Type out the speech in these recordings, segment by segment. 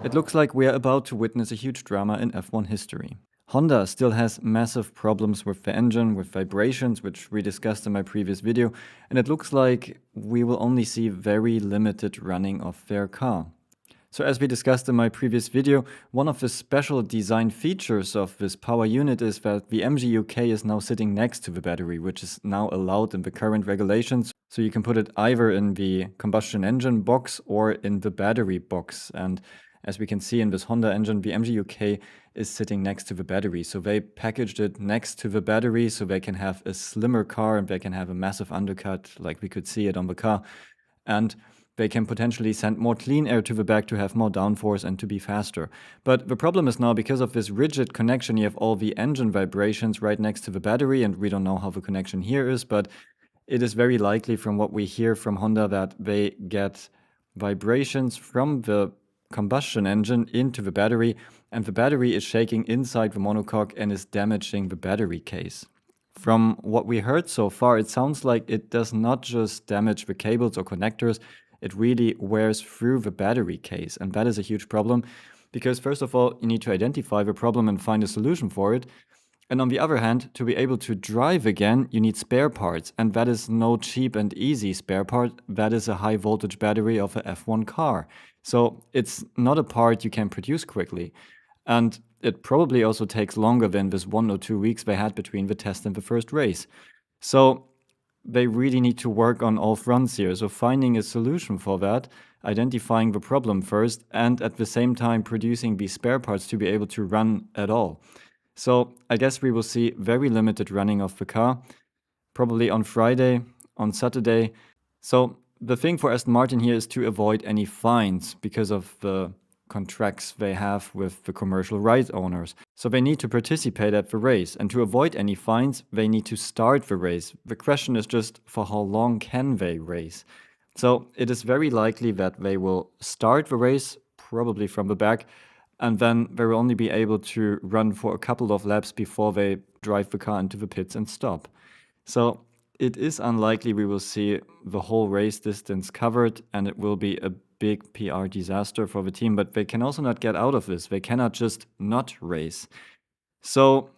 It looks like we are about to witness a huge drama in F1 history. Honda still has massive problems with the engine, with vibrations, which we discussed in my previous video, and it looks like we will only see very limited running of their car. So as we discussed in my previous video, one of the special design features of this power unit is that the MGUK is now sitting next to the battery, which is now allowed in the current regulations. So you can put it either in the combustion engine box or in the battery box. And as we can see in this Honda engine, the MGUK is sitting next to the battery. So they packaged it next to the battery so they can have a slimmer car and they can have a massive undercut like we could see it on the car. And they can potentially send more clean air to the back to have more downforce and to be faster. But the problem is now, because of this rigid connection, you have all the engine vibrations right next to the battery, and we don't know how the connection here is, but it is very likely from what we hear from Honda that they get vibrations from the combustion engine into the battery, and the battery is shaking inside the monocoque and is damaging the battery case. From what we heard so far, it sounds like it does not just damage the cables or connectors, it really wears through the battery case. And that is a huge problem because, first of all, you need to identify the problem and find a solution for it. And on the other hand, to be able to drive again, you need spare parts. And that is no cheap and easy spare part. That is a high voltage battery of a F1 car. So it's not a part you can produce quickly. And it probably also takes longer than this 1 or 2 weeks they had between the test and the first race. So they really need to work on all fronts here. So finding a solution for that, identifying the problem first, and at the same time producing these spare parts to be able to run at all. So I guess we will see very limited running of the car, probably on Friday, on Saturday. So the thing for Aston Martin here is to avoid any fines because of the contracts they have with the commercial rights owners. So they need to participate at the race, and to avoid any fines, they need to start the race. The question is just, for how long can they race? So it is very likely that they will start the race, probably from the back, and then they will only be able to run for a couple of laps before they drive the car into the pits and stop. So it is unlikely we will see the whole race distance covered, and it will be a big PR disaster for the team, but they can also not get out of this. They cannot just not race. So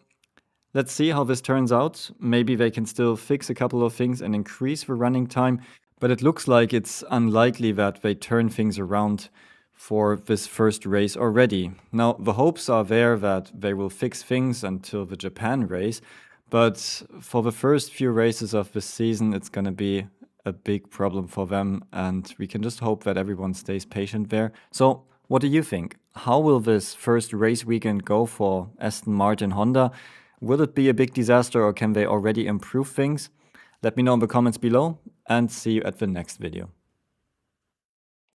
let's see how this turns out. Maybe they can still fix a couple of things and increase the running time, but it looks like it's unlikely that they turn things around for this first race already. Now, the hopes are there that they will fix things until the Japan race, but for the first few races of the season, it's going to be a big problem for them, and we can just hope that everyone stays patient there. So what do you think? How will this first race weekend go for Aston Martin Honda? Will it be a big disaster, or can they already improve things? Let me know in the comments below, and see you at the next video.